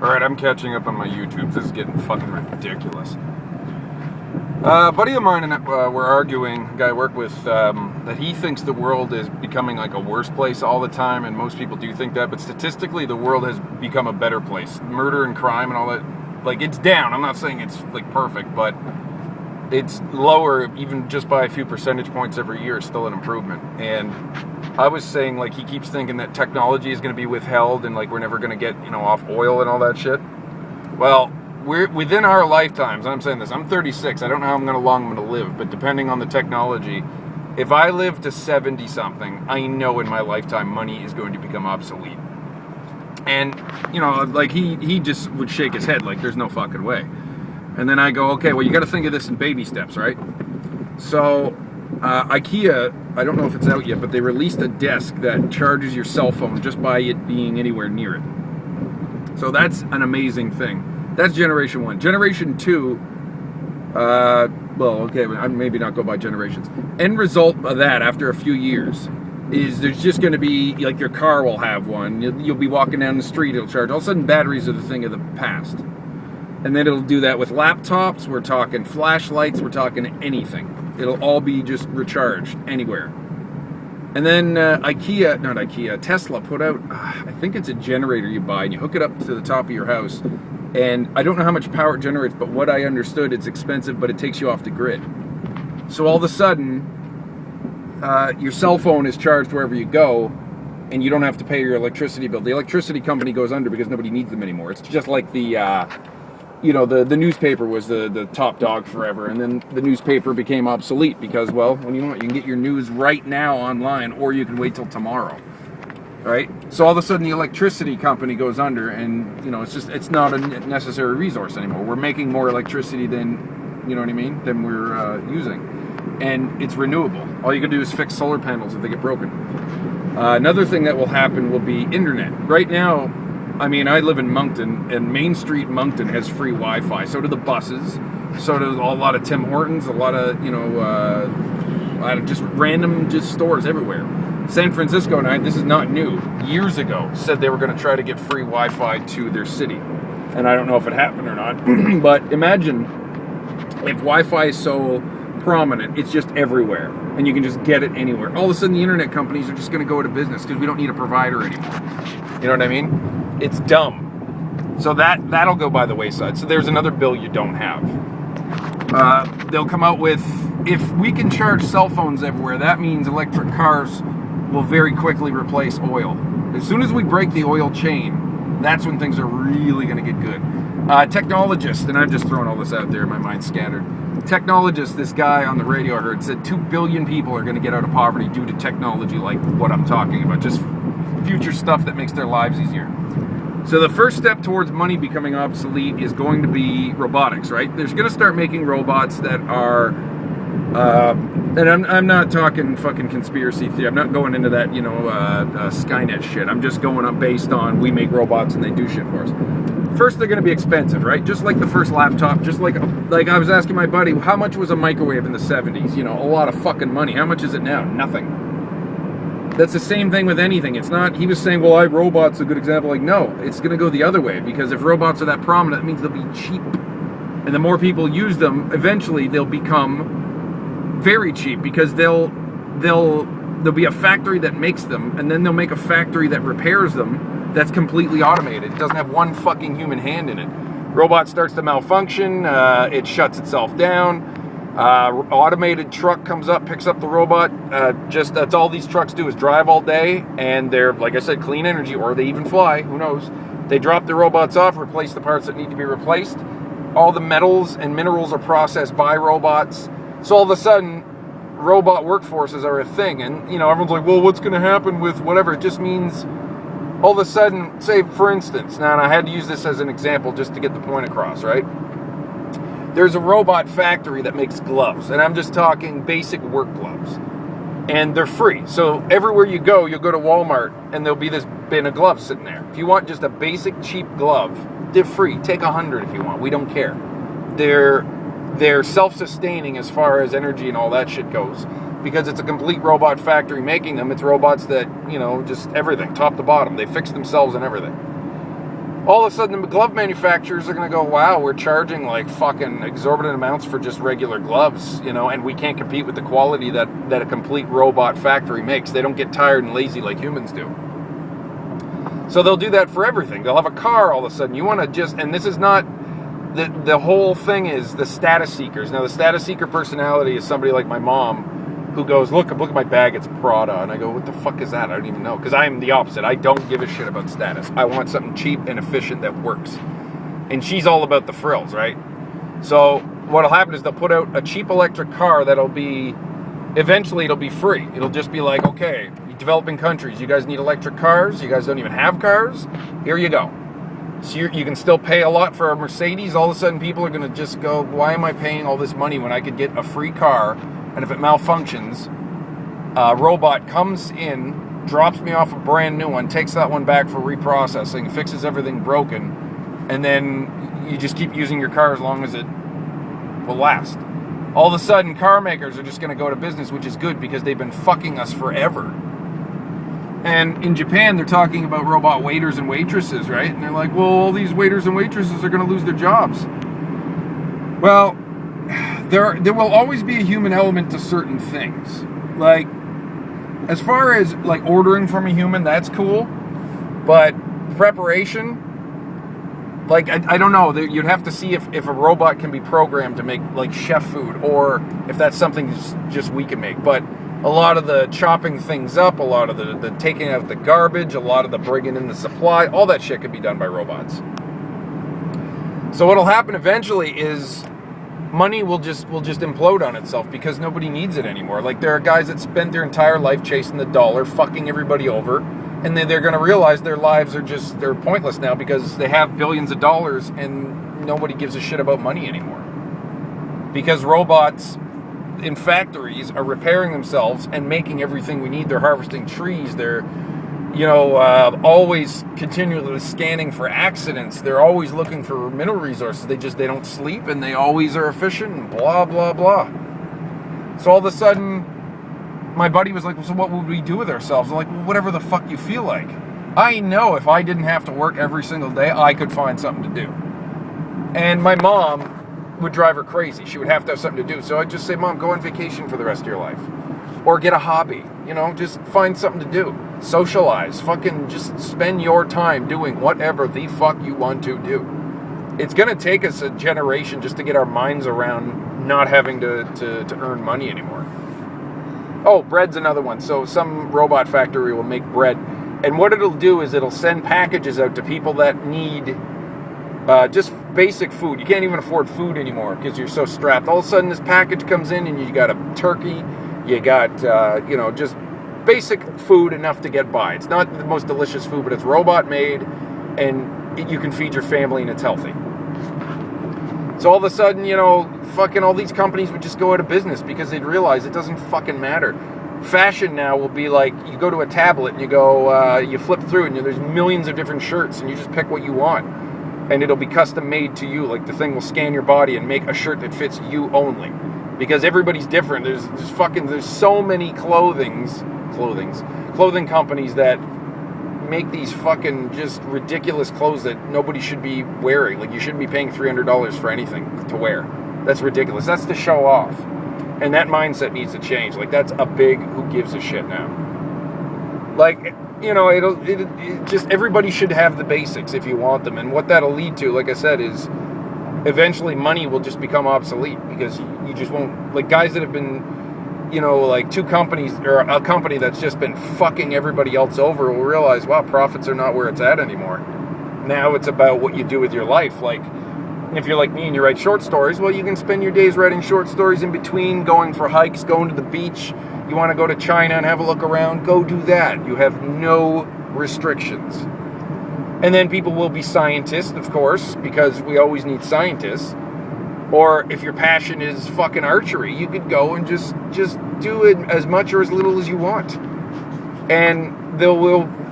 Alright, I'm catching up on my YouTube. This is getting fucking ridiculous. A buddy of mine and we're arguing, a guy I work with, that he thinks the world is becoming like a worse place all the time, and most people do think that, but statistically the world has become a better place. Murder and crime and all that, like, it's down. I'm not saying it's like perfect, but it's lower, even just by a few percentage points every year. It's still an improvement. And I was saying, like, he keeps thinking that technology is going to be withheld and like we're never going to get, off oil and all that shit. Well, we're within our lifetimes. I'm saying this, I'm 36. I don't know how long I'm going to live, but depending on the technology, if I live to 70 something, I know in my lifetime money is going to become obsolete. And, like he just would shake his head like there's no fucking way. And then I go, okay, well, you got to think of this in baby steps, right? So IKEA, I don't know if it's out yet, but they released a desk that charges your cell phone just by it being anywhere near it. So that's an amazing thing. That's generation 1. Generation 2, I'm maybe not go by generations. End result of that after a few years is there's just going to be, like, your car will have one. You'll be walking down the street, it'll charge. All of a sudden, batteries are the thing of the past. And then it'll do that with laptops. We're talking flashlights. We're talking anything. It'll all be just recharged anywhere. And then Tesla put out, I think it's a generator you buy, and you hook it up to the top of your house. And I don't know how much power it generates, but what I understood, it's expensive, but it takes you off the grid. So all of a sudden, your cell phone is charged wherever you go, and you don't have to pay your electricity bill. The electricity company goes under because nobody needs them anymore. It's just like the newspaper was the top dog forever, and then the newspaper became obsolete because, well, when you want, you can get your news right now online, or you can wait till tomorrow, right? So all of a sudden the electricity company goes under, and, it's not a necessary resource anymore. We're making more electricity than, than we're using, and it's renewable. All you can do is fix solar panels if they get broken. Another thing that will happen will be internet. Right now, I live in Moncton, and Main Street Moncton has free Wi-Fi. So do the buses. So do a lot of Tim Hortons, a lot of, just random stores everywhere. San Francisco, and this is not new, years ago, said they were going to try to get free Wi-Fi to their city. And I don't know if it happened or not. But imagine if Wi-Fi is so prominent, it's just everywhere, and you can just get it anywhere. All of a sudden, the internet companies are just going to go out of business because we don't need a provider anymore. You know what I mean? It's dumb. So that'll go by the wayside. So there's another bill you don't have. They'll come out with, if we can charge cell phones everywhere, that means electric cars will very quickly replace oil. As soon as we break the oil chain, that's when things are really going to get good. Technologists, and I'm just throwing all this out there, my mind's scattered. Technologists, this guy on the radio I heard, said 2 billion people are going to get out of poverty due to technology like what I'm talking about. Just future stuff that makes their lives easier. So the first step towards money becoming obsolete is going to be robotics, right? There's going to start making robots that are, and I'm not talking fucking conspiracy theory. I'm not going into that, Skynet shit. I'm just going up based on we make robots and they do shit for us. First, they're going to be expensive, right? Just like the first laptop, just like I was asking my buddy, how much was a microwave in the 70s? A lot of fucking money. How much is it now? Nothing. That's the same thing with anything. It's not, he was saying, well, iRobot's a good example. Like, no, it's going to go the other way, because if robots are that prominent, it means they'll be cheap. And the more people use them, eventually they'll become very cheap, because there'll be a factory that makes them, and then they'll make a factory that repairs them that's completely automated. It doesn't have one fucking human hand in it. Robot starts to malfunction, it shuts itself down. Automated truck comes up, picks up the robot. That's all these trucks do is drive all day, and they're, like I said, clean energy, or they even fly, who knows. They drop the robots off, replace the parts that need to be replaced. All the metals and minerals are processed by robots. So all of a sudden, robot workforces are a thing, and everyone's like, well, what's going to happen with whatever? It just means all of a sudden, say for instance, now, and I had to use this as an example just to get the point across, right? There's a robot factory that makes gloves, and I'm just talking basic work gloves, and they're free. So everywhere you go, you'll go to Walmart, and there'll be this bin of gloves sitting there. If you want just a basic cheap glove, they're free. Take 100 if you want. We don't care. They're self-sustaining as far as energy and all that shit goes, because it's a complete robot factory making them. It's robots that, just everything, top to bottom. They fix themselves and everything. all of a sudden the glove manufacturers are going to go, wow, we're charging like fucking exorbitant amounts for just regular gloves, you know, and we can't compete with the quality that a complete robot factory makes. They don't get tired and lazy like humans do. So they'll do that for everything. They'll have a car all of a sudden. You want to just, and this is not, the whole thing is the status seekers. Now the status seeker personality is somebody like my mom who goes, look at my bag, it's Prada. And I go, what the fuck is that? I don't even know. Because I'm the opposite. I don't give a shit about status. I want something cheap and efficient that works. And she's all about the frills, right? So what'll happen is they'll put out a cheap electric car that'll be, eventually it'll be free. It'll just be like, okay, developing countries, you guys need electric cars? You guys don't even have cars? Here you go. So you can still pay a lot for a Mercedes. All of a sudden people are going to just go, why am I paying all this money when I could get a free car? And if it malfunctions, a robot comes in, drops me off a brand new one, takes that one back for reprocessing, fixes everything broken, and then you just keep using your car as long as it will last. All of a sudden, car makers are just going to go to business, which is good because they've been fucking us forever. And in Japan, they're talking about robot waiters and waitresses, right? And they're like, well, all these waiters and waitresses are going to lose their jobs. Well, there will always be a human element to certain things. Like, as far as like ordering from a human, that's cool. But preparation, like, I don't know. You'd have to see if a robot can be programmed to make like chef food, or if that's something just we can make. But a lot of the chopping things up, a lot of the taking out the garbage, a lot of the bringing in the supply, all that shit could be done by robots. So what'll happen eventually is money will just implode on itself because nobody needs it anymore. Like, there are guys that spend their entire life chasing the dollar, fucking everybody over, and then they're going to realize their lives are they're pointless now because they have billions of dollars and nobody gives a shit about money anymore. Because robots in factories are repairing themselves and making everything we need. They're harvesting trees. They're, always continually scanning for accidents. They're always looking for mineral resources. They don't sleep, and they always are efficient, and blah, blah, blah. So all of a sudden, my buddy was like, well, so what would we do with ourselves? I'm like, well, whatever the fuck you feel like. I know if I didn't have to work every single day, I could find something to do. And my mom would drive her crazy. She would have to have something to do. So I'd just say, Mom, go on vacation for the rest of your life. Or get a hobby. Just find something to do. Socialize. Fucking just spend your time doing whatever the fuck you want to do. It's going to take us a generation just to get our minds around not having to earn money anymore. Oh, bread's another one. So some robot factory will make bread. And what it'll do is it'll send packages out to people that need just basic food. You can't even afford food anymore because you're so strapped. All of a sudden this package comes in and you got a turkey, you got, just basic food enough to get by. It's not the most delicious food, but it's robot made and you can feed your family and it's healthy. So all of a sudden, fucking all these companies would just go out of business because they'd realize it doesn't fucking matter. Fashion now will be like, you go to a tablet and you go, you flip through and there's millions of different shirts and you just pick what you want. And it'll be custom made to you. Like, the thing will scan your body and make a shirt that fits you only. Because everybody's different. There's so many clothing companies that make these fucking just ridiculous clothes that nobody should be wearing. Like, you shouldn't be paying $300 for anything to wear. That's ridiculous. That's to show off. And that mindset needs to change. Like, that's a big who gives a shit now. Like, it just, everybody should have the basics if you want them. And what that'll lead to, like I said, is eventually money will just become obsolete because you just won't, like, guys that have been, like two companies or a company that's just been fucking everybody else over will realize, wow, profits are not where it's at anymore. Now it's about what you do with your life. Like, if you're like me and you write short stories, well, you can spend your days writing short stories in between, going for hikes, going to the beach. You want to go to China and have a look around, go do that. You have no restrictions. And then people will be scientists, of course, because we always need scientists. Or if your passion is fucking archery, you could go and just do it as much or as little as you want. And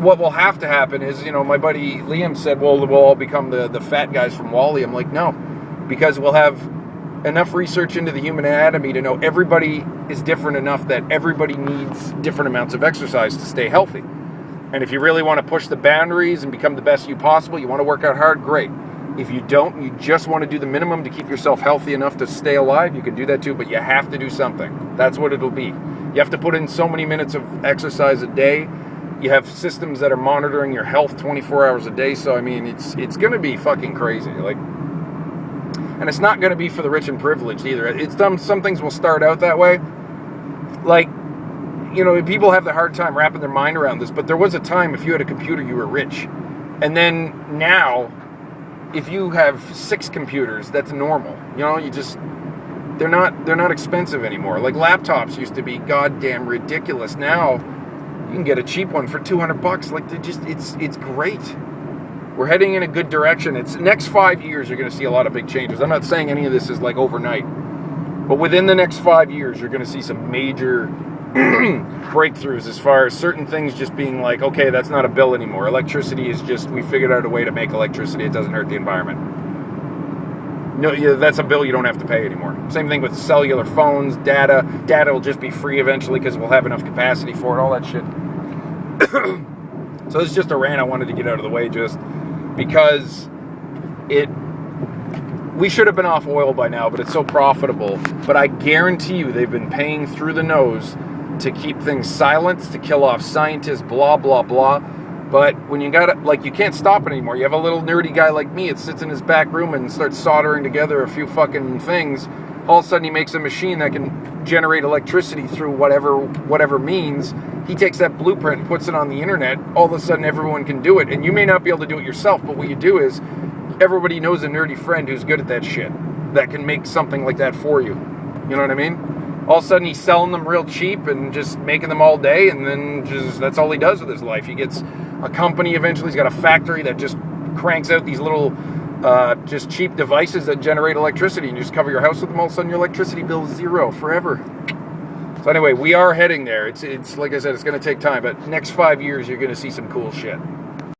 what will have to happen is, my buddy Liam said, well, we'll all become the fat guys from WALL-E. I'm like, no, because we'll have enough research into the human anatomy to know everybody is different enough that everybody needs different amounts of exercise to stay healthy. And if you really want to push the boundaries and become the best you possible, you want to work out hard, great. If you don't, you just want to do the minimum to keep yourself healthy enough to stay alive, you can do that too, but you have to do something. That's what it'll be. You have to put in so many minutes of exercise a day. You have systems that are monitoring your health 24 hours a day, so I mean, it's going to be fucking crazy. Like, and it's not going to be for the rich and privileged either. It's some things will start out that way. Like, you know, people have the hard time wrapping their mind around this, but there was a time if you had a computer, you were rich. And then now, if you have 6 computers, that's normal. You know, they're not expensive anymore. Like laptops used to be goddamn ridiculous. Now you can get a cheap one for $200. Like it's great. We're heading in a good direction. It's next 5 years you're going to see a lot of big changes. I'm not saying any of this is like overnight, but within the next 5 years you're going to see some major breakthroughs as far as certain things just being like, okay, that's not a bill anymore. Electricity is just, we figured out a way to make electricity. It doesn't hurt the environment. No, that's a bill you don't have to pay anymore. Same thing with cellular phones, data. Data will just be free eventually because we'll have enough capacity for it, all that shit. So this is just a rant I wanted to get out of the way just because we should have been off oil by now, but it's so profitable. But I guarantee you they've been paying through the nose to keep things silent, to kill off scientists, blah, blah, blah. But when you got it, like, you can't stop it anymore. You have a little nerdy guy like me that sits in his back room and starts soldering together a few fucking things. All of a sudden he makes a machine that can generate electricity through whatever means. He takes that blueprint and puts it on the internet. All of a sudden everyone can do it. And you may not be able to do it yourself, but what you do is everybody knows a nerdy friend who's good at that shit that can make something like that for you. You know what I mean? All of a sudden he's selling them real cheap and just making them all day, and then just that's all he does with his life. He gets a company eventually. He's got a factory that just cranks out these little just cheap devices that generate electricity, and you just cover your house with them. All of a sudden your electricity bill is zero forever. So anyway, we are heading there. It's like I said, it's going to take time, but next 5 years you're going to see some cool shit.